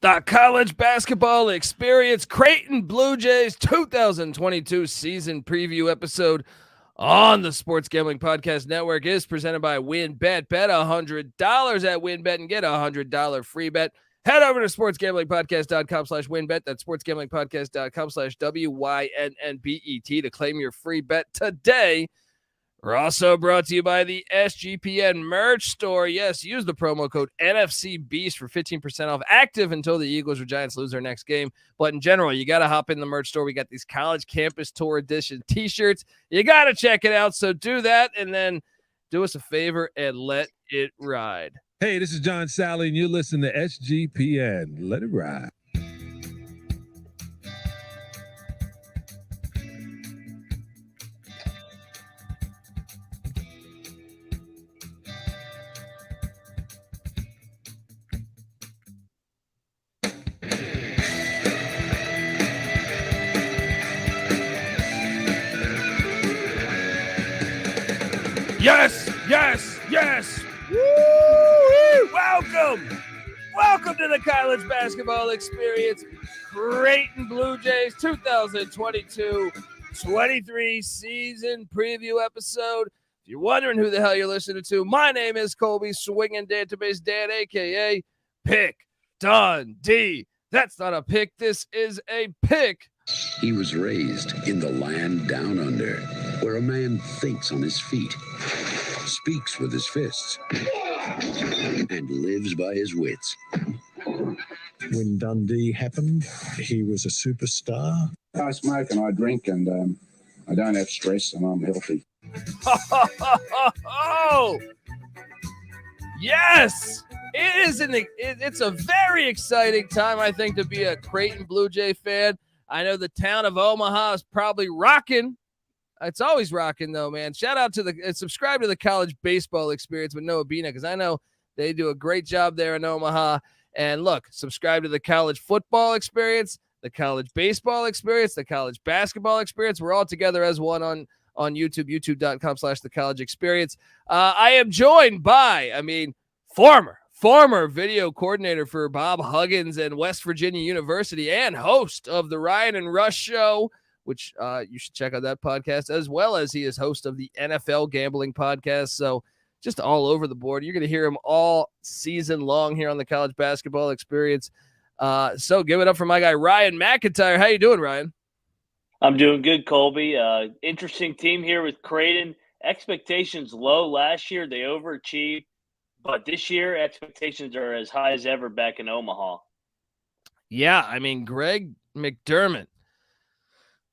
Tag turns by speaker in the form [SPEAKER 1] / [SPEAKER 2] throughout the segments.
[SPEAKER 1] The college basketball experience, Creighton Blue Jays 2022 season preview episode on the Sports Gambling Podcast Network is presented by WynnBET. Bet $100 at WynnBET and get a $100 free bet. Head over to sportsgamblingpodcast.com/WynnBET. That's sportsgamblingpodcast.com/WYNNBET to claim your free bet today. We're also brought to you by the SGPN merch store. Yes, use the promo code NFCBeast for 15% off, active until the Eagles or Giants lose their next game. But in general, you got to hop in the merch store. We got these college campus tour edition t-shirts. You got to check it out. So do that and then do us a favor and let it ride.
[SPEAKER 2] Hey, this is John Sally, and you listen to SGPN. Let it ride.
[SPEAKER 1] Yes, yes, yes. Woo! Welcome to the college basketball experience. Creighton Blue Jays 2022-23 season preview episode. If you're wondering who the hell you're listening to, my name is Colby Swinging Database Dan, a.k.a. Pick Dundee. That's not a pick. This is a pick.
[SPEAKER 3] He was raised in the land down under, where a man thinks on his feet, speaks with his fists, and lives by his wits.
[SPEAKER 4] When Dundee happened, he was a superstar.
[SPEAKER 5] I smoke and I drink and I don't have stress and I'm healthy.
[SPEAKER 1] Oh, yes, it's a very exciting time, I think, to be a Creighton Blue Jay fan. I know the town of Omaha is probably rocking. It's always rocking, though, man. Shout out to subscribe to the college baseball experience with Noah Bina, because I know they do a great job there in Omaha. And look, subscribe to the college football experience, the college baseball experience, the college basketball experience. We're all together as one on YouTube, youtube.com/the college experience. I am joined by, former video coordinator for Bob Huggins and West Virginia University and host of the Ryan and Rush Show, which you should check out that podcast, as well as he is host of the NFL Gambling Podcast. So just all over the board. You're going to hear him all season long here on the college basketball experience. So give it up for my guy, Ryan McIntyre. How you doing, Ryan?
[SPEAKER 6] I'm doing good, Colby. Interesting team here with Creighton. Expectations low last year. They overachieved. But this year, expectations are as high as ever back in Omaha.
[SPEAKER 1] Yeah, Greg McDermott.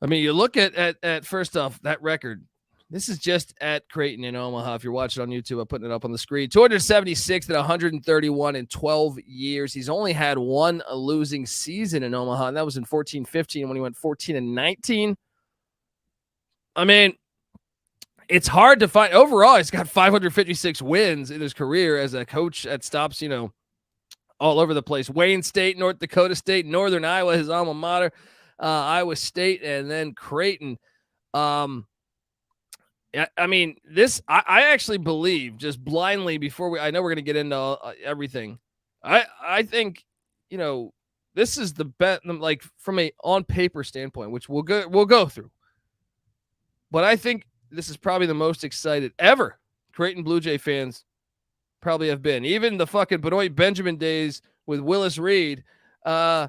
[SPEAKER 1] You look at first off, that record. This is just at Creighton in Omaha. If you're watching on YouTube, I'm putting it up on the screen. 276 at 131 in 12 years. He's only had one losing season in Omaha, and that was in 14-15 when he went 14-19. It's hard to find. Overall, he's got 556 wins in his career as a coach at stops, all over the place. Wayne State, North Dakota State, Northern Iowa, his alma mater, Iowa State, and then Creighton. I actually believe, just blindly, I know we're going to get into everything. I think, this is the bet, like from a on paper standpoint, which we'll go through. But I think this is probably the most excited ever Creighton Blue Jay fans probably have been. Even the fucking Benoit Benjamin days with Willis Reed. I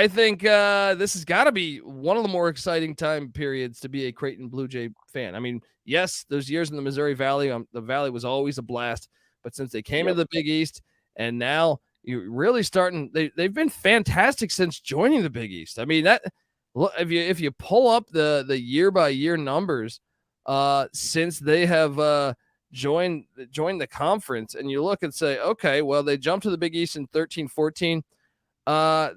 [SPEAKER 1] think this has got to be one of the more exciting time periods to be a Creighton Blue Jay fan. Yes, those years in the Missouri Valley, the Valley was always a blast. But since they came into the Big East, and now you're really starting, they've been fantastic since joining the Big East. If you pull up the year by year numbers, since they have joined the conference, and you look and say, okay, well, they jumped to the Big East in 13-14.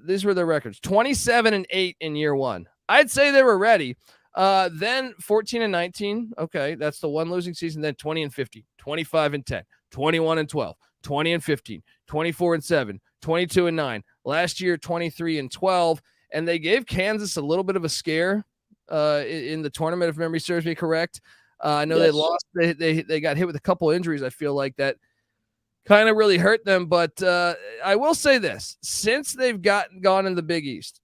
[SPEAKER 1] These were their records: 27-8 in year one. I'd say they were ready. Then 14-19. Okay, that's the one losing season. Then 20-15, 25-10, 21-12, 20-15, 24-7, 22-9. Last year, 23-12, and they gave Kansas a little bit of a scare in the tournament, if memory serves me correct. I know they lost. They got hit with a couple injuries. I feel like that kind of really hurt them. But I will say this: since they've gone in the Big East,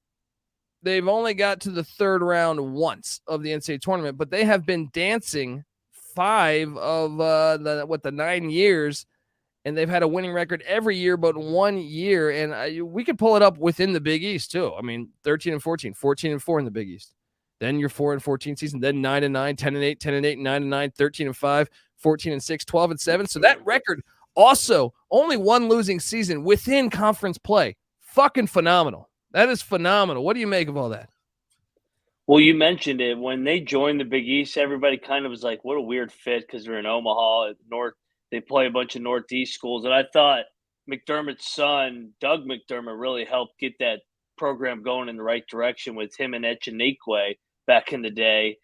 [SPEAKER 1] they've only got to the third round once of the NCAA tournament, but they have been dancing 5 of the 9 years, and they've had a winning record every year but 1 year. And we could pull it up within the Big East too. I mean, 13-14, 14-4 in the Big East. Then your 4-14 season, then 9-9, 10-8, 10-8, 9-9, 13-5, 14-6, 12-7. So that record also only one losing season within conference play. Fucking phenomenal. That is phenomenal. What do you make of all that?
[SPEAKER 6] Well, you mentioned it. When they joined the Big East, everybody kind of was like, what a weird fit because they're in Omaha. They play a bunch of Northeast schools. And I thought McDermott's son, Doug McDermott, really helped get that program going in the right direction with him and Echenique back in the day.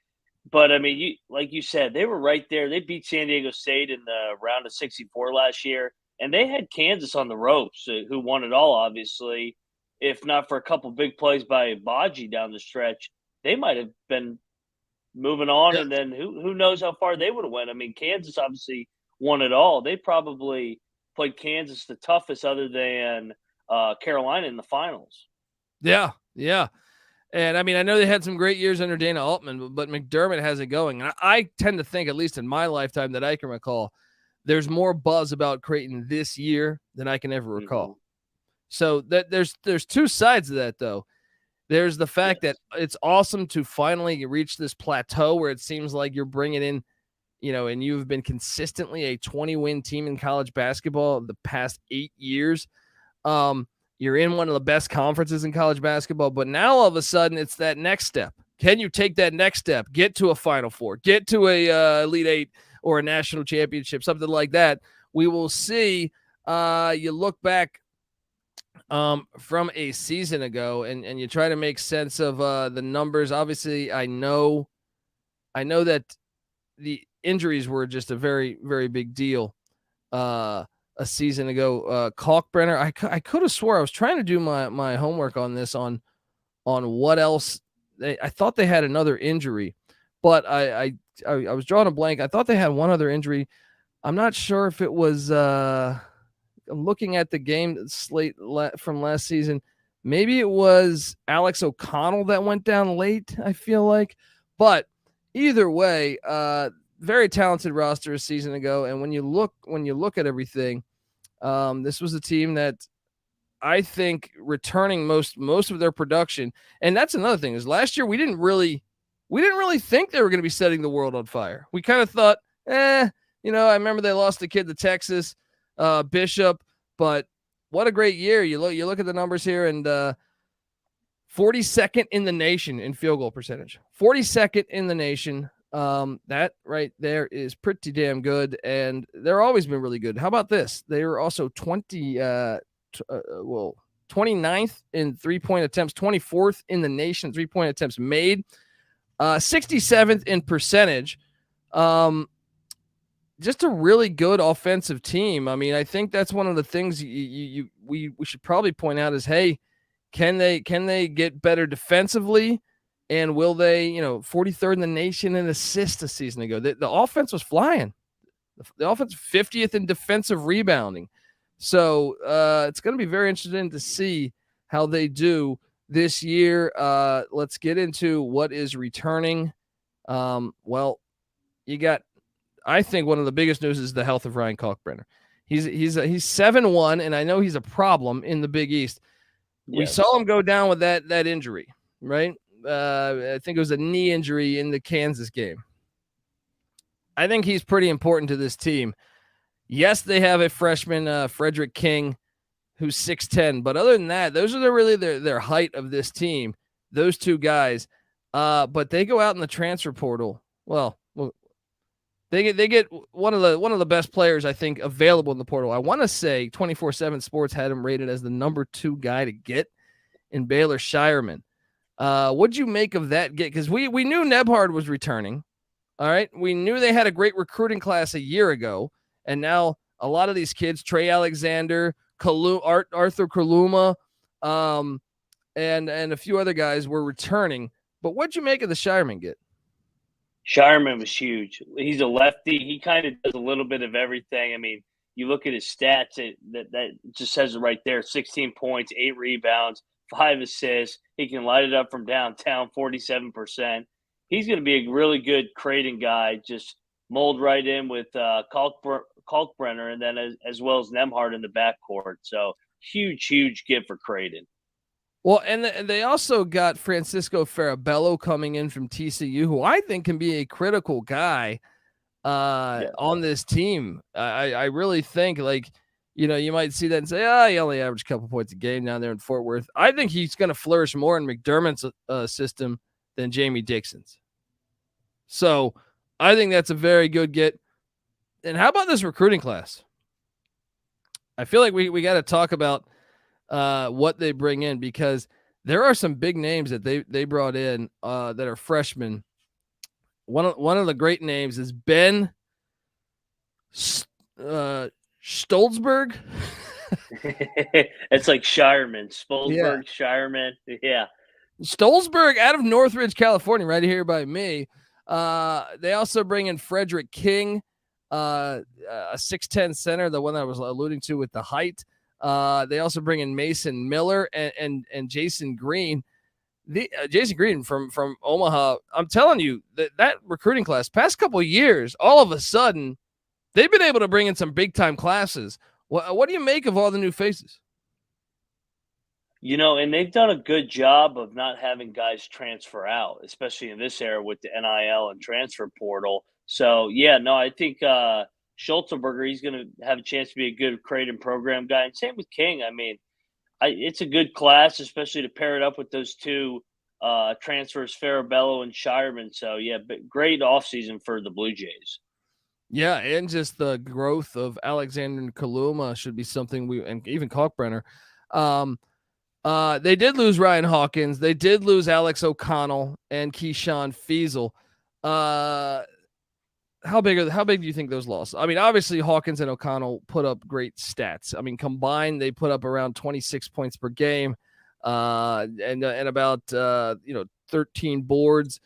[SPEAKER 6] But, I mean, like you said, they were right there. They beat San Diego State in the round of 64 last year. And they had Kansas on the ropes, who won it all, obviously. If not for a couple big plays by Baji down the stretch, they might have been moving on. Yeah. And then who knows how far they would have went. I mean, Kansas obviously won it all. They probably played Kansas the toughest other than Carolina in the finals.
[SPEAKER 1] Yeah. And, I mean, I know they had some great years under Dana Altman, but McDermott has it going. And I tend to think, at least in my lifetime that I can recall, there's more buzz about Creighton this year than I can ever recall. Mm-hmm. So there's two sides of that, though. There's the fact that it's awesome to finally reach this plateau where it seems like you're bringing in, and you've been consistently a 20-win team in college basketball the past 8 years. You're in one of the best conferences in college basketball, but now all of a sudden it's that next step. Can you take that next step, get to a Final Four, get to a Elite Eight or a national championship, something like that? We will see. You look back from a season ago and you try to make sense of the numbers. Obviously, I know that the injuries were just a very, very big deal a season ago. Kalkbrenner, I could have swore I was trying to do my homework on this on what else. I thought they had another injury, but I was drawing a blank. I thought they had one other injury. I'm not sure if it was I'm looking at the game slate from last season. Maybe it was Alex O'Connell that went down late, I feel like. But either way, very talented roster a season ago. And when you look at everything, this was a team that I think returning most of their production. And that's another thing, is last year we didn't really think they were going to be setting the world on fire. We kind of thought, I remember they lost the kid to Texas, Bishop, but what a great year. You look at the numbers here, and 42nd in the nation in field goal percentage. 42nd in the nation. That right there is pretty damn good, and they're always been really good. How about this? They were also 29th in 3-point attempts, 24th in the nation 3-point attempts made, 67th in percentage. Just a really good offensive team. I mean, I think that's one of the things we should probably point out is, hey, can they get better defensively, and will they, 43rd in the nation in assists a season ago. The offense was flying. The offense 50th in defensive rebounding. So it's going to be very interesting to see how they do this year. Let's get into what is returning. Well, you got, I think one of the biggest news is the health of Ryan Kalkbrenner. He's 7-1, and I know he's a problem in the Big East. Yes. We saw him go down with that injury, right? I think it was a knee injury in the Kansas game. I think he's pretty important to this team. Yes, they have a freshman, Frederick King, who's 6'10", but other than that, those are really their height of this team, those two guys. But they go out in the transfer portal. Well, they get one of the best players, I think, available in the portal. I want to say 24/7 Sports had him rated as the number 2 guy to get in Baylor, Scheirman. What'd you make of that get? Because we knew Nebhard was returning. All right. We knew they had a great recruiting class a year ago. And now a lot of these kids, Trey Alexander, Arthur Kaluma, and a few other guys were returning. But what'd you make of the Scheirman get?
[SPEAKER 6] Scheirman was huge. He's a lefty. He kind of does a little bit of everything. I mean, you look at his stats, that just says it right there: 16 points, 8 rebounds, 5 assists. He can light it up from downtown, 47%. He's going to be a really good Creighton guy. Just mold right in with Kalkbrenner, and then as well as Nembhard in the backcourt. So huge get for Creighton.
[SPEAKER 1] Well, and they also got Francisco Farabello coming in from TCU, who I think can be a critical guy on this team. I really think, like, you might see that and say, he only averaged a couple points a game down there in Fort Worth. I think he's going to flourish more in McDermott's system than Jamie Dixon's. So I think that's a very good get. And how about this recruiting class? I feel like we got to talk about what they bring in, because there are some big names that they brought in that are freshmen. One of the great names is Ben Shtolzberg.
[SPEAKER 6] It's like Scheirman, Shtolzberg, Scheirman. Yeah.
[SPEAKER 1] Shtolzberg out of Northridge, California, right here by me. They also bring in Frederick King, a 6'10" center, the one that I was alluding to with the height. They also bring in Mason Miller and Jasen Green. Jasen Green from Omaha. I'm telling you that recruiting class, past couple of years, all of a sudden, they've been able to bring in some big time classes. What do you make of all the new faces?
[SPEAKER 6] And they've done a good job of not having guys transfer out, especially in this era with the NIL and transfer portal. So, I think Shtolzberger, he's going to have a chance to be a good Creighton program guy. And same with King. I mean, it's a good class, especially to pair it up with those two transfers, Farabello and Scheirman. So, but great offseason for the Blue Jays.
[SPEAKER 1] Yeah, and just the growth of Alexander and Kaluma should be something and even Kalkbrenner. They did lose Ryan Hawkins. They did lose Alex O'Connell and Keyshawn Feazell. How big do you think those losses? I mean, obviously Hawkins and O'Connell put up great stats. I mean, combined they put up around 26 points per game, and about 13 boards.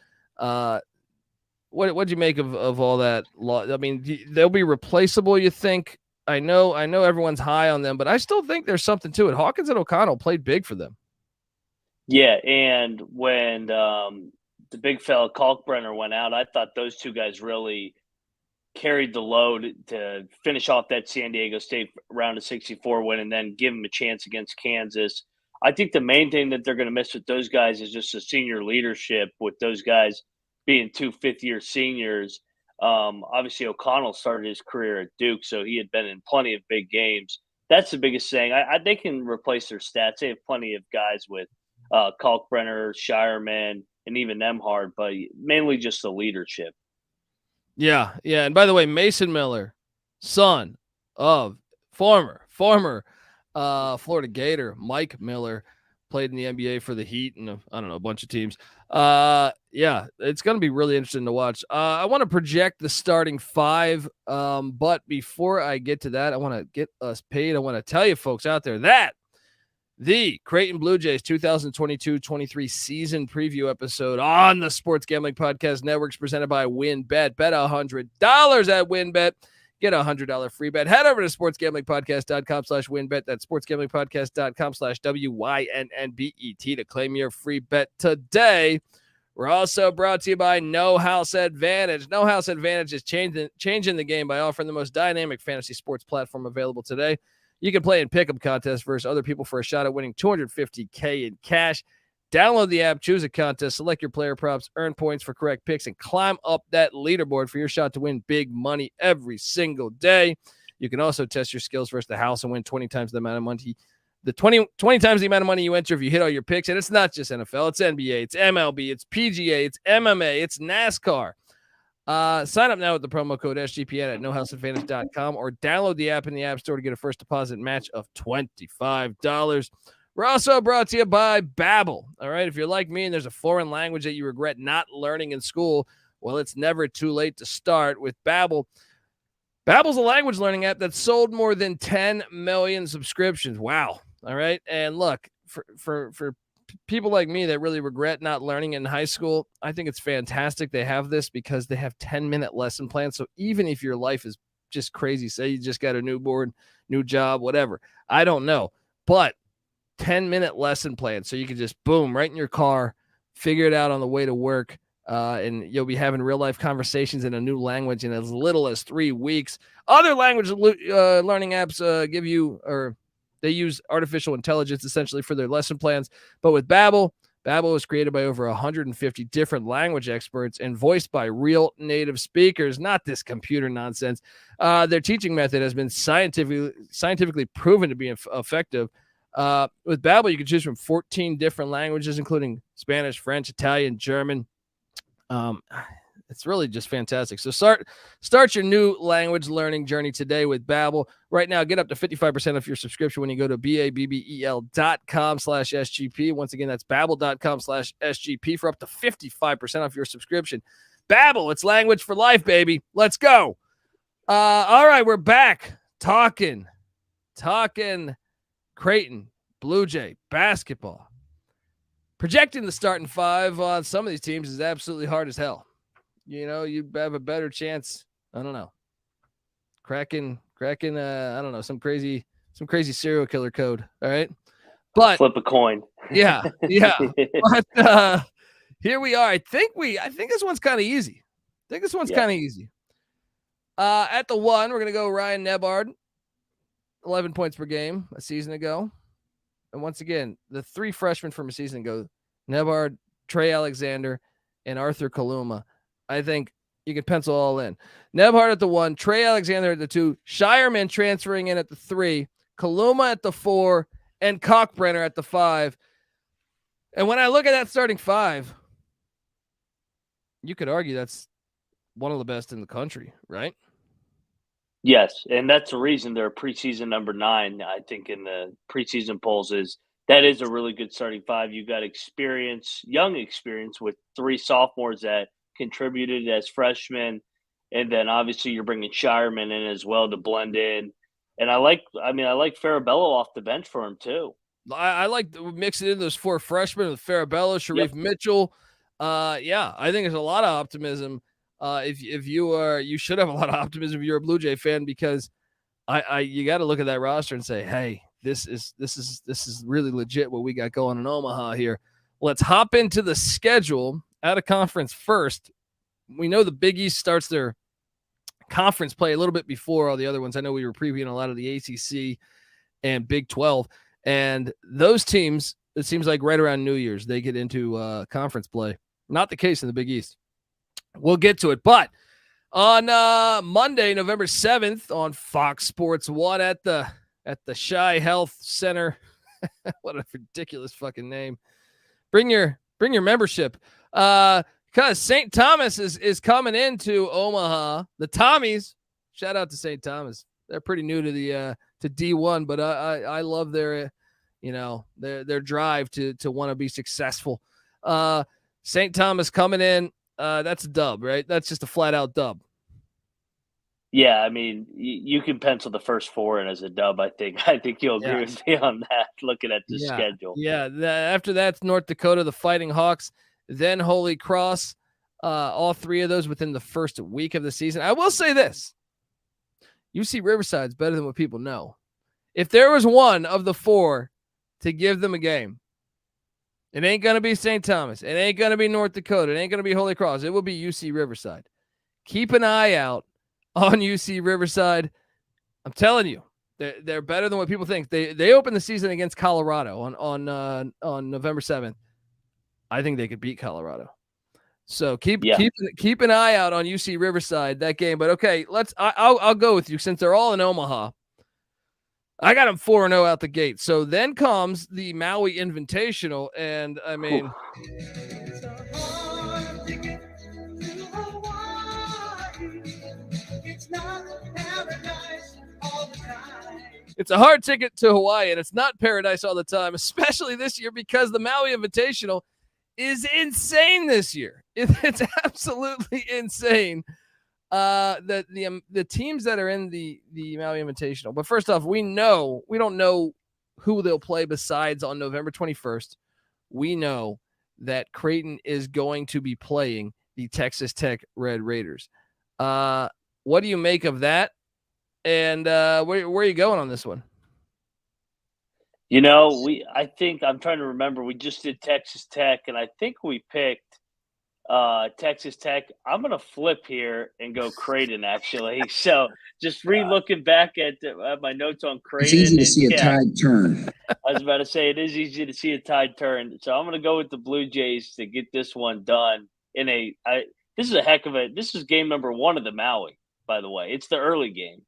[SPEAKER 1] What'd you make of all that? I mean, they'll be replaceable, you think? I know everyone's high on them, but I still think there's something to it. Hawkins and O'Connell played big for them.
[SPEAKER 6] Yeah, and when the big fella Kalkbrenner went out, I thought those two guys really carried the load to finish off that San Diego State round of 64 win and then give them a chance against Kansas. I think the main thing that they're going to miss with those guys is just the senior leadership, with those guys being 2 fifth-year seniors. Obviously, O'Connell started his career at Duke, so he had been in plenty of big games. That's the biggest thing. They can replace their stats. They have plenty of guys with Kalkbrenner, Scheirman, and even Nembhard, but mainly just the leadership.
[SPEAKER 1] Yeah. And by the way, Mason Miller, son of former Florida Gator Mike Miller, played in the NBA for the Heat and a bunch of teams. It's going to be really interesting to watch. I want to project the starting five, but before I get to that, I want to get us paid. I want to tell you folks out there that the Creighton Blue Jays 2022-23 season preview episode on the Sports Gambling Podcast Network is presented by WynnBET. Bet $100 at WynnBET. Get a $100 free bet. Head over to sportsgamblingpodcast.com/WynnBET. That's sportsgamblingpodcast.com/WYNNBET to claim your free bet today. We're also brought to you by No House Advantage. No House Advantage is changing the game by offering the most dynamic fantasy sports platform available today. You can play in pick'em contests versus other people for a shot at winning $250K in cash. Download the app, choose a contest, select your player props, earn points for correct picks, and climb up that leaderboard for your shot to win big money every single day. You can also test your skills versus the house and win 20 times the amount of money. 20 times the amount of money you enter if you hit all your picks. And it's not just NFL, it's NBA, it's MLB, it's PGA, it's MMA, it's NASCAR. Sign up now with the promo code SGPN at nohouseadvantage.com or download the app in the App Store to get a first deposit match of $25. We're also brought to you by Babbel. All right, if you're like me and there's a foreign language that you regret not learning in school, well, it's never too late to start with Babbel. Babbel's a language learning app that's sold more than 10 million subscriptions. Wow. All right, and look, for people like me that really regret not learning in high school, I think it's fantastic they have this because they have 10-minute lesson plans. So even if your life is just crazy. Say you just got a newborn, new job, whatever. I don't know. But 10-minute lesson plan. So you can just boom, right in your car, figure it out on the way to work. And you'll be having real life conversations in a new language in as little as 3 weeks. Other language learning apps give you, or they use artificial intelligence essentially for their lesson plans. But with Babbel was created by over 150 different language experts and voiced by real native speakers, not this computer nonsense. Their teaching method has been scientifically proven to be effective. With Babbel, you can choose from 14 different languages, including Spanish, French, Italian, German. It's really just fantastic. So start your new language learning journey today with Babbel. Right now, get up to 55% off your subscription when you go to babbel.com/SGP. Once again, that's babbel.com/SGP for up to 55% off your subscription. Babbel, it's language for life, baby. Let's go. All right, we're back talking Creighton Blue Jay basketball. Projecting the starting five on some of these teams is absolutely hard as hell. You know, you have a better chance. I don't know. Cracking. I don't know, some crazy serial killer code. All right, but
[SPEAKER 6] flip a coin.
[SPEAKER 1] Yeah. But here we are. I think this one's kind of easy. At the 1, we're gonna go Ryan Nebard, 11 points per game a season ago. And once again, the 3 freshmen from a season ago, Nebard, Trey Alexander, and Arthur Kaluma. I think you can pencil all in. Nebard at the 1, Trey Alexander at the 2, Scheirman transferring in at the 3, Kaluma at the 4, and Cockbrenner at the 5. And when I look at that starting 5, you could argue that's one of the best in the country, right?
[SPEAKER 6] Yes, and that's the reason they're preseason number 9, I think, in the preseason polls is that is a really good starting 5. You got young experience with 3 sophomores that contributed as freshmen, and then obviously you're bringing Scheirman in as well to blend in. And I like Farabello off the bench for him too.
[SPEAKER 1] I like mixing in those 4 freshmen with Farabello, Sharif Mitchell. Yeah, I think there's a lot of optimism. If you should have a lot of optimism if you're a Blue Jay fan, because you got to look at that roster and say, hey, this is really legit what we got going in Omaha here. Let's hop into the schedule out of conference first. We know the Big East starts their conference play a little bit before all the other ones. I know we were previewing a lot of the ACC and Big 12, and those teams, it seems like right around New Year's, they get into conference play. Not the case in the Big East. We'll get to it. But on Monday, November 7th on Fox Sports 1 at the Shy Health Center. What a ridiculous fucking name. Bring your membership. Because St. Thomas is coming into Omaha. The Tommies, shout out to St. Thomas. They're pretty new to the to D1, but I love their drive to want to be successful. St. Thomas coming in. That's a dub, right? That's just a flat out dub.
[SPEAKER 6] Yeah, I mean, you can pencil the first 4 in as a dub. I think you'll agree with me on that. Looking at the schedule.
[SPEAKER 1] Yeah. After that's North Dakota, the Fighting Hawks, then Holy Cross. All 3 of those within the first week of the season. I will say this: UC Riverside's better than what people know. If there was one of the 4 to give them a game, it ain't going to be St. Thomas. It ain't going to be North Dakota. It ain't going to be Holy Cross. It will be UC Riverside. Keep an eye out on UC Riverside. I'm telling you, they're better than what people think. They opened the season against Colorado on November 7th. I think they could beat Colorado. So keep an eye out on UC Riverside, that game. But okay, I'll go with you since they're all in Omaha. I got them 4-0 out the gate. So then comes the Maui Invitational, and I mean, it's a hard ticket to Hawaii, and it's not paradise all the time, especially this year because the Maui Invitational is insane this year. It's absolutely insane. The teams that are in the Maui Invitational. But first off, we don't know who they'll play besides on November 21st. We know that Creighton is going to be playing the Texas Tech Red Raiders. What do you make of that? And where are you going on this one?
[SPEAKER 6] I think I'm trying to remember. We just did Texas Tech, and I think we picked Texas Tech. I'm gonna flip here and go Creighton. Actually, so just re-looking back at my notes on Creighton.
[SPEAKER 7] It's easy to see a tide turn.
[SPEAKER 6] I was about to say it is easy to see a tide turn. So I'm gonna go with the Blue Jays to get this one done. This is a heck of a. This is game number 1 of the Maui. By the way, it's the early game.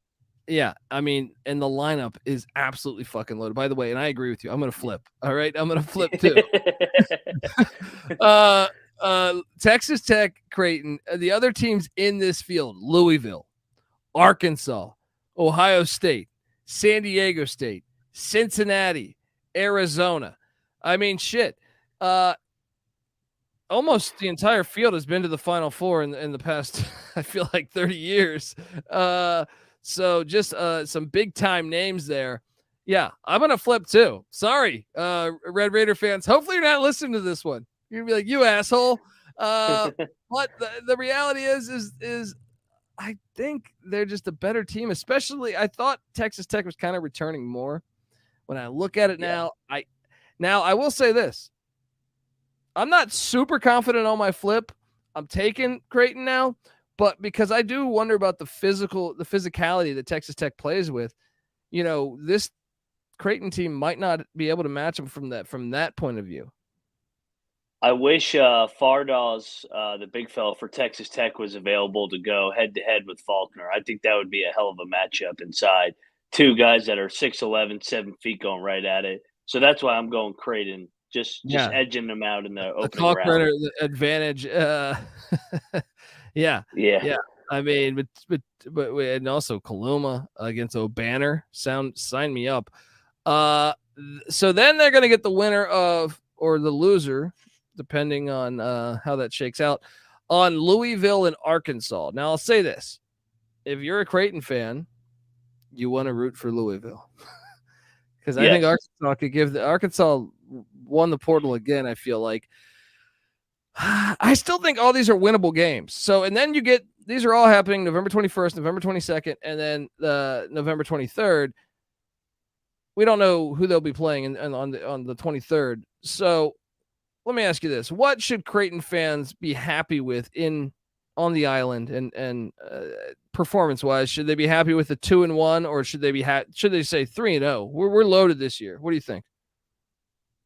[SPEAKER 1] Yeah, I mean, and the lineup is absolutely fucking loaded. By the way, and I agree with you. I'm gonna flip. All right, I'm gonna flip too. Texas Tech, Creighton. The other teams in this field: Louisville, Arkansas, Ohio State, San Diego State, Cincinnati, Arizona. I mean, shit. Almost the entire field has been to the Final Four in the past, I feel like 30 years. So just some big time names there. Yeah, I'm going to flip too. Sorry, Red Raider fans. Hopefully you're not listening to this one. You're going to be like, you asshole. But the reality is I think they're just a better team, especially I thought Texas Tech was kind of returning more. When I look at it now, I will say this. I'm not super confident on my flip. I'm taking Creighton now. But because I do wonder about the physicality that Texas Tech plays with, this Creighton team might not be able to match them from that point of view.
[SPEAKER 6] I wish Fardaw's, the big fella for Texas Tech, was available to go head-to-head with Faulkner. I think that would be a hell of a matchup inside. 2 guys that are 6'11", 7 feet going right at it. So that's why I'm going Creighton, just edging them out in the opening round.
[SPEAKER 1] The advantage. Yeah. I mean, but and also Kaluma against O'Banner. Sign me up. So then they're going to get the winner or the loser, depending on how that shakes out, on Louisville and Arkansas. Now I'll say this: if you're a Creighton fan, you want to root for Louisville because I think Arkansas could give Arkansas won the portal again. I feel like. I still think all these are winnable games. So, and then these are all happening November 21st, November 22nd, and then November 23rd. We don't know who they'll be playing on the 23rd. So let me ask you this. What should Creighton fans be happy with on the island and performance wise? Should they be happy with the 2-1 or should they say 3-0? We're loaded this year. What do you think?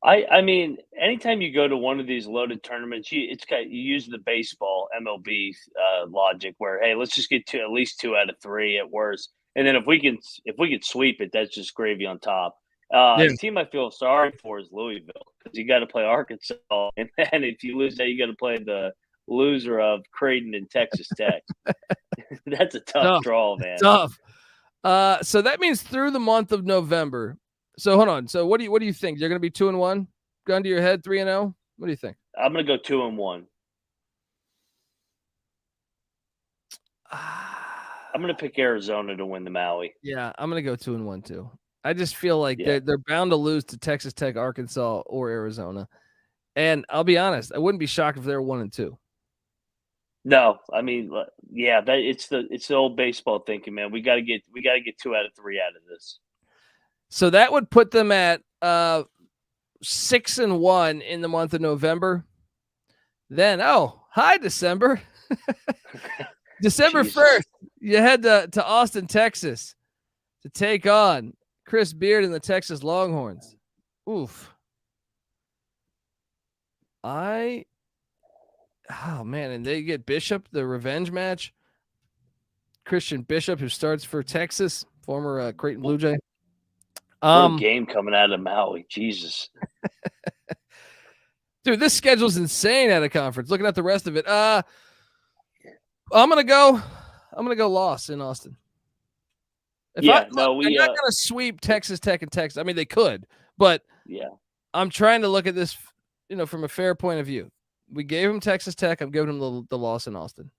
[SPEAKER 6] I mean, anytime you go to one of these loaded tournaments, you use the baseball MLB logic where, hey, let's just get at least 2 out of 3 at worst, and then if we can sweep it, that's just gravy on top. The team I feel sorry for is Louisville because you got to play Arkansas, and then if you lose that, you got to play the loser of Creighton and Texas Tech. That's a tough draw, man.
[SPEAKER 1] Tough. So that means through the month of November. So hold on. So what do you think? You're going to be 2-1? Gun to your head, 3-0? What do you think?
[SPEAKER 6] I'm going to go 2-1. I'm going to pick Arizona to win the Maui.
[SPEAKER 1] Yeah, I'm going to go 2-1 too. I just feel like they're bound to lose to Texas Tech, Arkansas, or Arizona. And I'll be honest, I wouldn't be shocked if they're 1-2.
[SPEAKER 6] No, I mean, it's the old baseball thinking, man. We got to get 2 out of 3 out of this.
[SPEAKER 1] So that would put them at 6-1 in the month of November. Then, hi, December. December 1st, you head to Austin, Texas to take on Chris Beard and the Texas Longhorns. Oof. and they get Bishop, the revenge match. Christian Bishop, who starts for Texas, former Creighton Blue Jay.
[SPEAKER 6] What a game coming out of Maui. Jesus.
[SPEAKER 1] Dude, this schedule's insane at a conference. Looking at the rest of it. I'm gonna go loss in Austin. They're not gonna sweep Texas Tech and Texas. I mean, they could, but I'm trying to look at this, from a fair point of view. We gave them Texas Tech. I'm giving them the loss in Austin.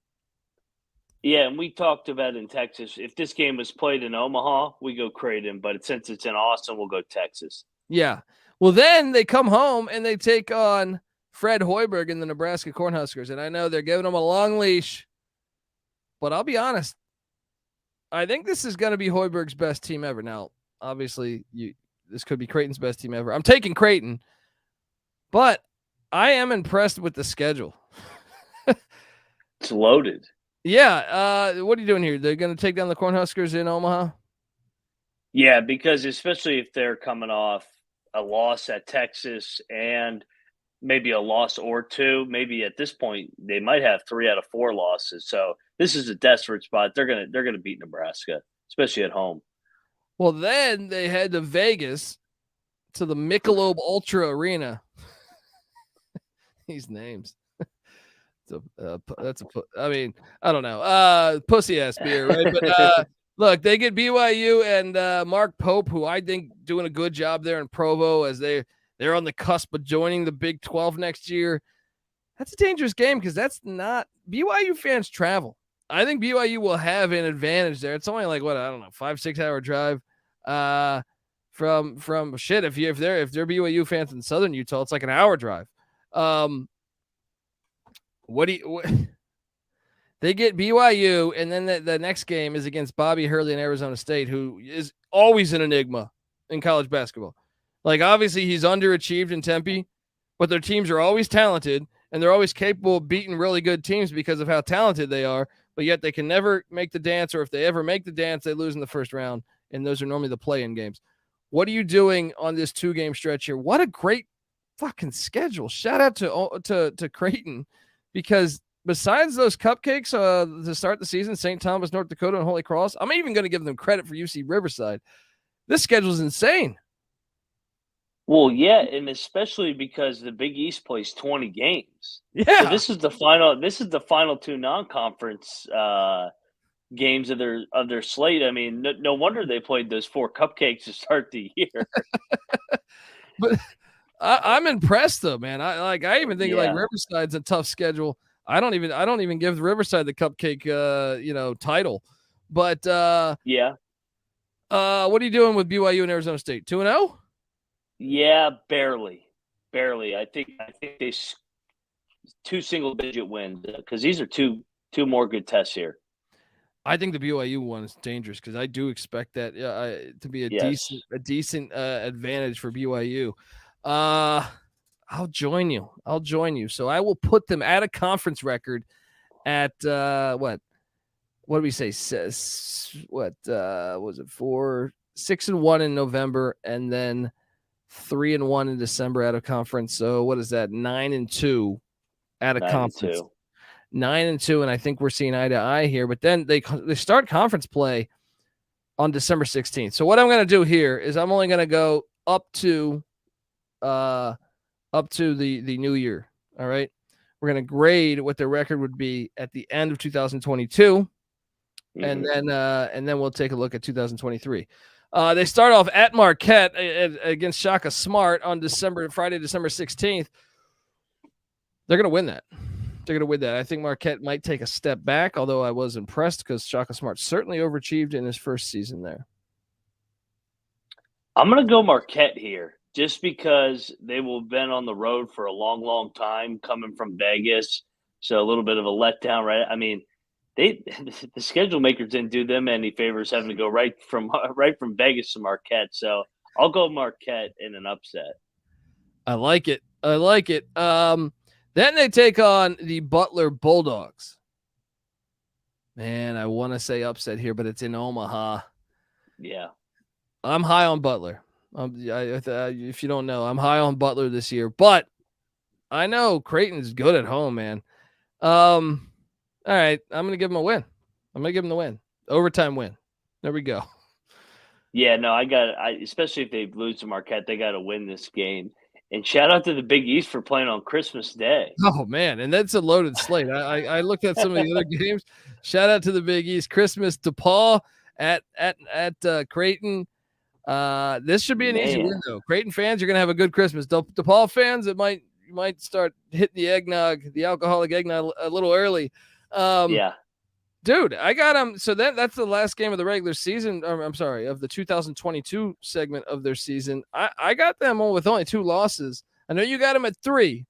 [SPEAKER 6] Yeah, and we talked about in Texas, if this game was played in Omaha, we go Creighton. But since it's in Austin, we'll go Texas.
[SPEAKER 1] Yeah. Well, then they come home and they take on Fred Hoiberg and the Nebraska Cornhuskers. And I know they're giving them a long leash. But I'll be honest, I think this is going to be Hoiberg's best team ever. Now, obviously, this could be Creighton's best team ever. I'm taking Creighton, but I am impressed with the schedule.
[SPEAKER 6] It's loaded.
[SPEAKER 1] Yeah. What are you doing here? They're going to take down the Cornhuskers in Omaha?
[SPEAKER 6] Yeah, because especially if they're coming off a loss at Texas and maybe a loss or two, maybe at this point they might have 3 out of 4 losses. So this is a desperate spot. They're gonna beat Nebraska, especially at home.
[SPEAKER 1] Well, then they head to Vegas to the Michelob Ultra Arena. These names. I mean, I don't know. Pussy ass beer, right? But look, they get BYU and Mark Pope, who I think doing a good job there in Provo as they're on the cusp of joining the Big 12 next year. That's a dangerous game because that's not BYU fans travel. I think BYU will have an advantage there. It's only like 5-6 hour drive from shit. If they're BYU fans in Southern Utah, it's like an hour drive. They get BYU, and then the next game is against Bobby Hurley in Arizona State, who is always an enigma in college basketball. Like, obviously, he's underachieved in Tempe, but their teams are always talented, and they're always capable of beating really good teams because of how talented they are, but yet they can never make the dance, or if they ever make the dance, they lose in the first round, and those are normally the play-in games. What are you doing on this 2-game stretch here? What a great fucking schedule. Shout out to Creighton, because besides those cupcakes to start the season, St. Thomas, North Dakota, and Holy Cross, I'm even going to give them credit for UC Riverside. This schedule is insane.
[SPEAKER 6] Well, yeah, and especially because the Big East plays 20 games.
[SPEAKER 1] Yeah,
[SPEAKER 6] so this is the final 2 non-conference games of their slate. I mean, no wonder they played those 4 cupcakes to start the year.
[SPEAKER 1] But I'm impressed though, man. I even think like Riverside's a tough schedule. I don't even give Riverside the cupcake title. But what are you doing with BYU and Arizona State? 2-0?
[SPEAKER 6] Yeah, barely. I think they 2 single-digit wins because these are two more good tests here. I
[SPEAKER 1] think the BYU one is dangerous because I do expect that to be a decent advantage for BYU. I'll join you. So I will put them at a conference record at what did we say? What was it? 6-1 in November, and then 3-1 in December out of conference. So what is that? 9-2 at a conference. 9-2, and I think we're seeing eye to eye here. But then they start conference play on December 16th. So what I'm going to do here is I'm only going to go up to the new year. All right, we're going to grade what their record would be at the end of 2022, and then we'll take a look at 2023. They start off at Marquette against Shaka Smart on Friday, December 16th. They're going to win that. I think Marquette might take a step back, although I was impressed because Shaka Smart certainly overachieved in his first season there.
[SPEAKER 6] I'm going to go Marquette here just because they will have been on the road for a long, long time coming from Vegas. So a little bit of a letdown, right? I mean, the schedule makers didn't do them any favors having to go right from Vegas to Marquette. So I'll go Marquette in an upset.
[SPEAKER 1] I like it. Then they take on the Butler Bulldogs. Man, I want to say upset here, but it's in Omaha.
[SPEAKER 6] Yeah.
[SPEAKER 1] I'm high on Butler. If you don't know, I'm high on Butler this year, but I know Creighton's good at home, man. All right, I'm going to give them a win. I'm going to give them the win. Overtime win. There we go.
[SPEAKER 6] Yeah, no, especially if they lose to Marquette, they got to win this game. And shout out to the Big East for playing on Christmas Day.
[SPEAKER 1] Oh, man, and that's a loaded slate. I looked at some of the other games. Shout out to the Big East. Christmas DePaul at Creighton. This should be an easy win, though. Creighton fans, you're going to have a good Christmas. DePaul fans, you might start hitting the alcoholic eggnog a little early.
[SPEAKER 6] Yeah.
[SPEAKER 1] Dude, I got them. So that's the last game of the regular season. I'm sorry, of the 2022 segment of their season. I got them with only 2 losses. I know you got them at 3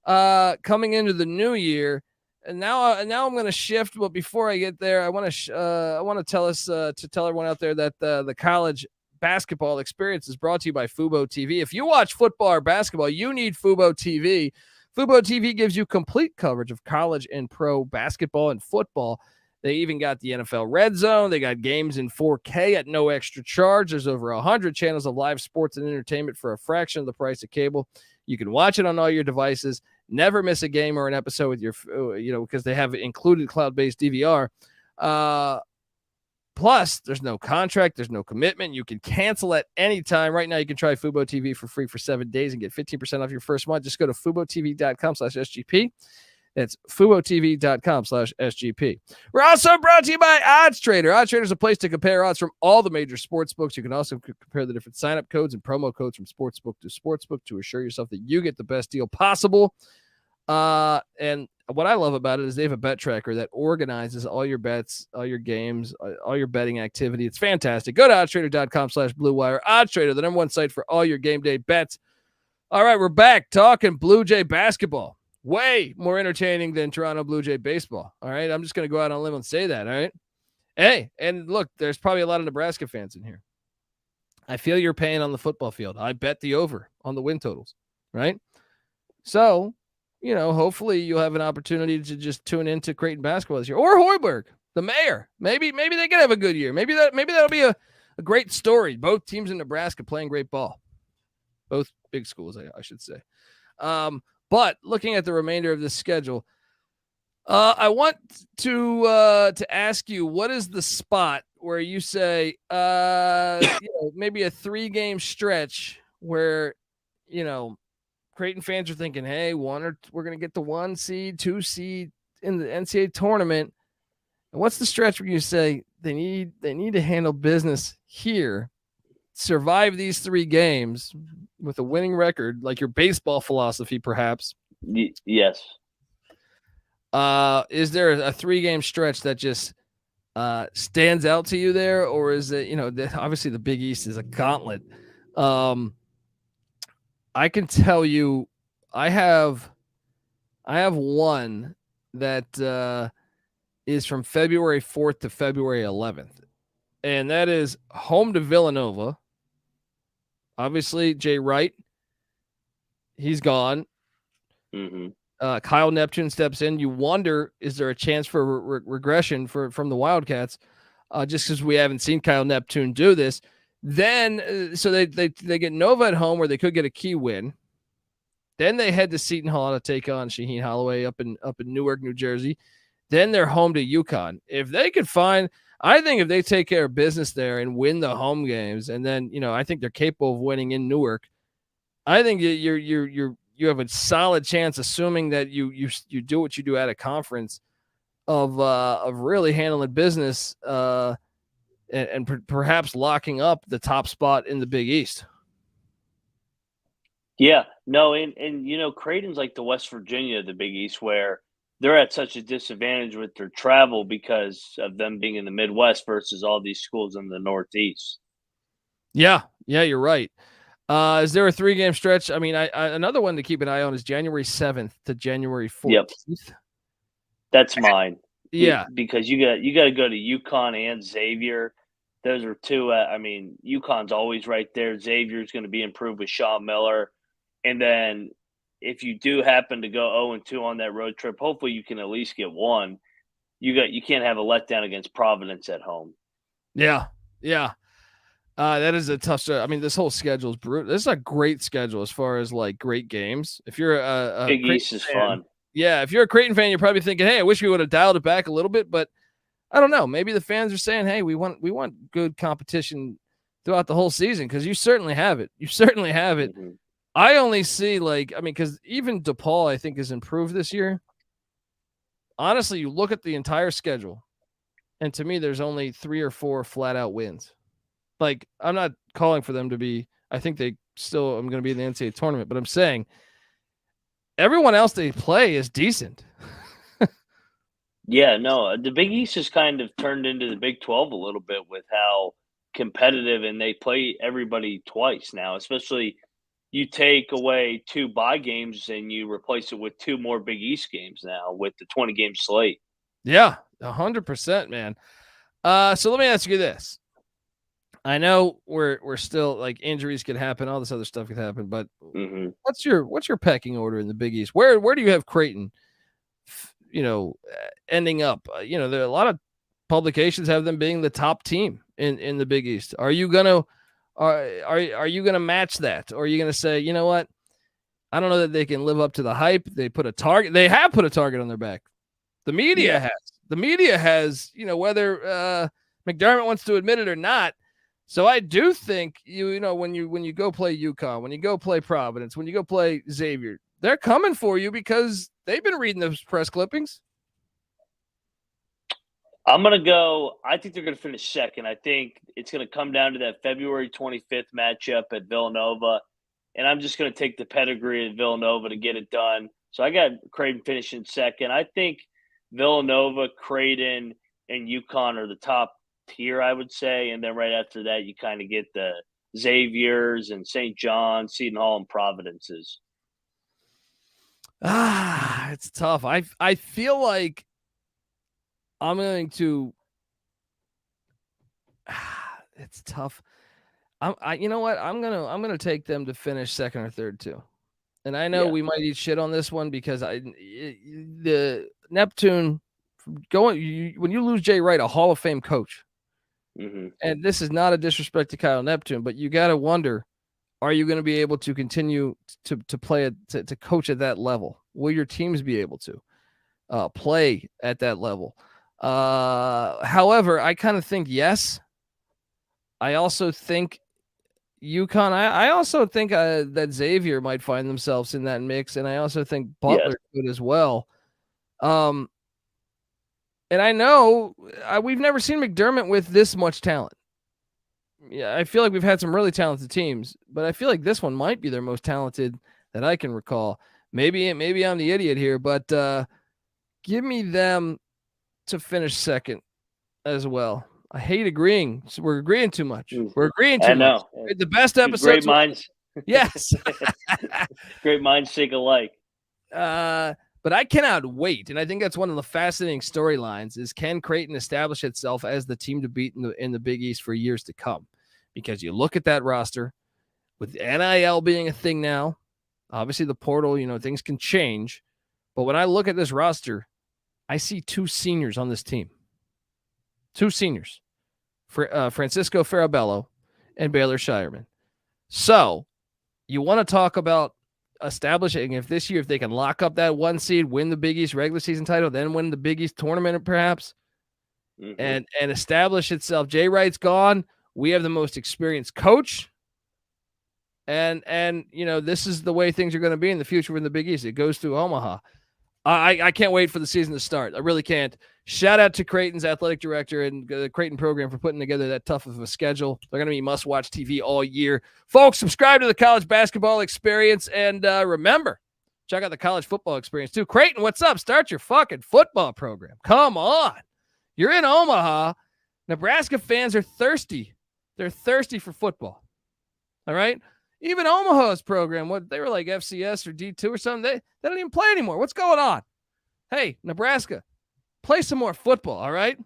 [SPEAKER 1] coming into the new year. And now I'm going to shift. But before I get there, I want to tell everyone out there that the college basketball experience is brought to you by Fubo TV. If you watch football or basketball, you need Fubo TV. Fubo TV gives you complete coverage of college and pro basketball and football. They even got the NFL Red Zone. They got games in 4K at no extra charge. There's over 100 channels of live sports and entertainment for a fraction of the price of cable. You can watch it on all your devices. Never miss a game or an episode with your, because they have included cloud-based DVR. Plus, there's no contract. There's no commitment. You can cancel at any time. Right now, you can try Fubo TV for free for 7 days and get 15% off your first month. Just go to FuboTV.com/SGP. That's FuboTV.com/SGP. We're also brought to you by OddsTrader. OddsTrader is a place to compare odds from all the major sports books. You can also compare the different sign-up codes and promo codes from sportsbook to sportsbook to assure yourself that you get the best deal possible. And what I love about it is they have a bet tracker that organizes all your bets, all your games, all your betting activity. It's fantastic. Go to oddstrader.com/BlueWire. OddsTrader, the #1 site for all your game day bets. All right, we're back talking Blue Jay basketball. Way more entertaining than Toronto Blue Jay baseball. All right, I'm just going to go out on a limb and say that. All right. Hey, and look, there's probably a lot of Nebraska fans in here. I feel your pain on the football field. I bet the over on the win totals. Right. So, hopefully you'll have an opportunity to just tune into Creighton basketball this year, or Hoiberg, the mayor. Maybe they can have a good year. Maybe that'll be a great story. Both teams in Nebraska playing great ball. Both big schools, I should say. But looking at the remainder of this schedule, I want to ask you, what is the spot where you say, maybe a 3-game stretch where, Creighton fans are thinking, hey, we're going to get the 1 seed, 2 seed in the NCAA tournament. And what's the stretch where you say they need to handle business here, survive these 3 games with a winning record, like your baseball philosophy, perhaps?
[SPEAKER 6] Yes.
[SPEAKER 1] Is there a 3-game stretch that just stands out to you there, or is it, obviously the Big East is a gauntlet. I can tell you, I have one that is from February 4th to February 11th, and that is home to Villanova. Obviously, Jay Wright, he's gone.
[SPEAKER 6] Mm-hmm.
[SPEAKER 1] Kyle Neptune steps in. You wonder, is there a chance for regression from the Wildcats? Just because we haven't seen Kyle Neptune do this. Then, so they get Nova at home where they could get a key win. Then they head to Seton Hall to take on Shaheen Holloway up in Newark, New Jersey. Then they're home to UConn. If they could I think if they take care of business there and win the home games, and then I think they're capable of winning in Newark. I think you have a solid chance, assuming that you do what you do at a conference, of really handling business. And perhaps locking up the top spot in the Big East.
[SPEAKER 6] Yeah, no, and Creighton's like the West Virginia of the Big East, where they're at such a disadvantage with their travel because of them being in the Midwest versus all these schools in the Northeast.
[SPEAKER 1] Yeah, you're right. Is there a 3-game stretch? I mean, I another one to keep an eye on is January 7th to January 14th.
[SPEAKER 6] Yep. That's mine.
[SPEAKER 1] Yeah,
[SPEAKER 6] because you got to go to UConn and Xavier. Those are 2. UConn's always right there. Xavier's going to be improved with Sean Miller. And then if you do happen to go 0-2 on that road trip, hopefully you can at least get 1. You can't have a letdown against Providence at home.
[SPEAKER 1] Yeah. That is a tough stretch. I mean, this whole schedule is brutal. This is a great schedule as far as like great games. If you're a
[SPEAKER 6] Big East is fun.
[SPEAKER 1] Yeah, if you're a Creighton fan, you're probably thinking, hey, I wish we would have dialed it back a little bit, but I don't know. Maybe the fans are saying, hey, we want good competition throughout the whole season, because you certainly have it. Mm-hmm. I only see because even DePaul, I think, has improved this year. Honestly, you look at the entire schedule, and to me, there's only 3 or 4 flat out wins. Like, I'm not calling for them to be, I think they still am going to be in the NCAA tournament, but I'm saying everyone else they play is decent.
[SPEAKER 6] Yeah, no, the Big East has kind of turned into the Big 12 a little bit with how competitive, and they play everybody twice now, especially you take away 2 bye games and you replace it with 2 more Big East games now with the 20-game slate.
[SPEAKER 1] Yeah, 100%, man. So let me ask you this. I know we're still like injuries could happen, all this other stuff could happen, but what's your pecking order in the Big East? Where do you have Creighton, ending up? There are a lot of publications have them being the top team in the Big East. Are you gonna match that, or are you gonna say, you know what? I don't know that they can live up to the hype. They put a target. They have put a target on their back. The media has. The media has. Whether McDermott wants to admit it or not. So I do think when you go play UConn, when you go play Providence, when you go play Xavier, they're coming for you because they've been reading those press clippings.
[SPEAKER 6] I'm going to go – I think they're going to finish second. I think it's going to come down to that February 25th matchup at Villanova, and I'm just going to take the pedigree of Villanova to get it done. So I got Creighton finishing second. I think Villanova, Creighton, and UConn are the top tier, I would say, and then right after that you kind of get the Xaviers and St. John's, Seton Hall, and Providences.
[SPEAKER 1] It's tough. I feel like I'm going to. It's tough. You know what? I'm gonna take them to finish second or third too. And I know we might eat shit on this one because the Neptune when you lose Jay Wright, a Hall of Fame coach, and this is not a disrespect to Kyle Neptune, but you got to wonder, are you going to be able to continue to play to coach at that level? Will your teams be able to play at that level? However, I kind of think yes. I also think UConn. I also think that Xavier might find themselves in that mix, and I also think Butler could as well. And I know we've never seen McDermott with this much talent. Yeah, I feel like we've had some really talented teams, but I feel like this one might be their most talented that I can recall. Maybe I'm the idiot here, but give me them to finish second as well. I hate agreeing. So we're agreeing too much. We're agreeing too much. The best episodes.
[SPEAKER 6] Great minds.
[SPEAKER 1] Yes.
[SPEAKER 6] Great minds think alike.
[SPEAKER 1] But I cannot wait, and I think that's one of the fascinating storylines is can Creighton establish itself as the team to beat in the Big East for years to come? Because you look at that roster, with NIL being a thing now, obviously the portal, things can change. But when I look at this roster, I see 2 seniors on this team. 2 seniors, Francisco Farabello and Baylor Scheirman. So you want to talk about establishing if they can lock up that 1 seed, win the Big East regular season title, then win the Big East tournament perhaps, and establish itself. Jay Wright's gone. We have the most experienced coach. And this is the way things are going to be in the future in the Big East. It goes through Omaha. I can't wait for the season to start. I really can't. Shout out to Creighton's athletic director and the Creighton program for putting together that tough of a schedule. They're going to be must-watch TV all year. Folks, subscribe to the College Basketball Experience, and remember, check out the College Football Experience too. Creighton, what's up? Start your fucking football program. Come on. You're in Omaha. Nebraska fans are thirsty. They're thirsty for football. All right? Even Omaha's program, they were like FCS or D2 or something, they don't even play anymore. What's going on? Hey, Nebraska, play some more football, all right?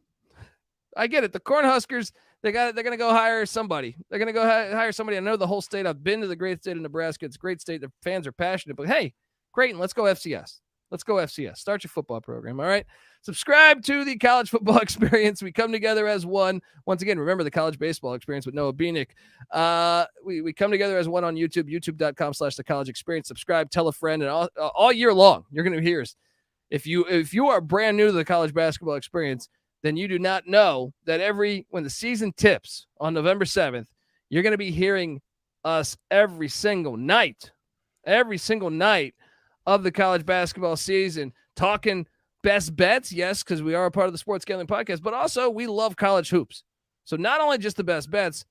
[SPEAKER 1] I get it. The Cornhuskers, they're going to go hire somebody. They're going to go hire somebody. I know the whole state. I've been to the great state of Nebraska. It's a great state. The fans are passionate. But, hey, Creighton, let's go FCS. Let's go FCS. Start your football program, all right? Subscribe to the College Football Experience. We come together as one. Once again, remember the College Baseball Experience with Noah Beanick. We come together as one on YouTube, youtube.com/the College Experience. Subscribe, tell a friend, and all year long, you're going to hear us. If you are brand new to the College Basketball Experience, then you do not know that when the season tips on November 7th, you're going to be hearing us every single night of the college basketball season, talking best bets, yes, because we are a part of the Sports Gambling Podcast, but also we love college hoops. So not only just the best bets,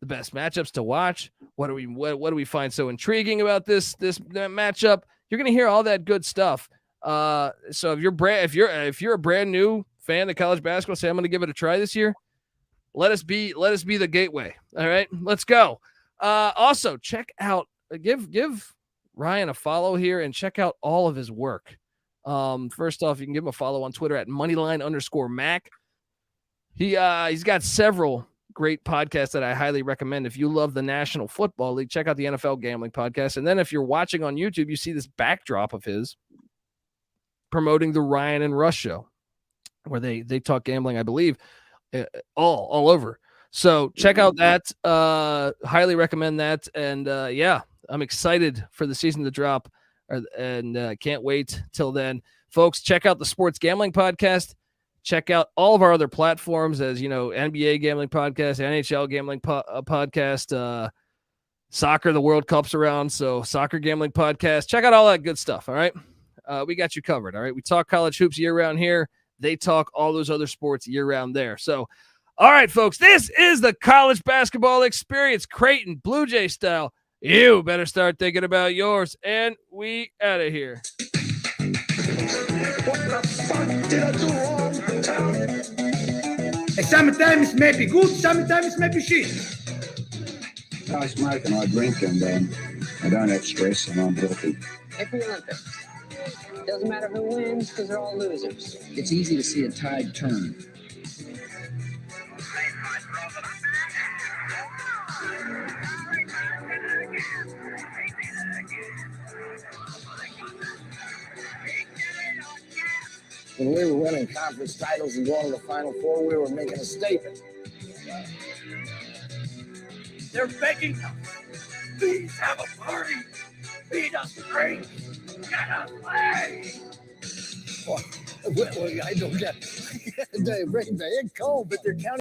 [SPEAKER 1] the best matchups to watch. What do we find so intriguing about this matchup? You're going to hear all that good stuff. So if you're a brand new fan of college basketball, say I'm going to give it a try this year. Let us be the gateway. All right, let's go. Also check out give Ryan a follow here and check out all of his work. First off, you can give him a follow on Twitter at moneyline_Mac. He's got several great podcasts that I highly recommend. If you love the National Football League, check out the NFL Gambling Podcast. And then if you're watching on YouTube, you see this backdrop of his promoting the Ryan and Rush Show, where they talk gambling, I believe, all over. So check out that. Highly recommend that. And I'm excited for the season to drop, and can't wait till then. Folks, check out the Sports Gambling Podcast. Check out all of our other platforms, as you know, NBA Gambling Podcast, NHL Gambling Podcast, soccer, the World Cup's around, so Soccer Gambling Podcast. Check out all that good stuff, all right? We got you covered, all right? We talk college hoops year-round here. They talk all those other sports year-round there. So, all right, folks, this is the college basketball experience, Creighton Blue Jay style. You better start thinking about yours, and we out of here.
[SPEAKER 8] What the fuck did I do wrong? Sometimes it may be good, sometimes it may be shit.
[SPEAKER 5] I smoke and I drink and I don't have stress and I'm healthy.
[SPEAKER 9] Every Olympics. Doesn't matter who wins because they're all losers.
[SPEAKER 7] It's easy to see a tide turn.
[SPEAKER 8] When we were winning conference titles and going to the Final Four, we were making a statement. They're begging us. Please have a party. Feed us drink. Get us play. Well, I don't get. They're cold, but they're counting.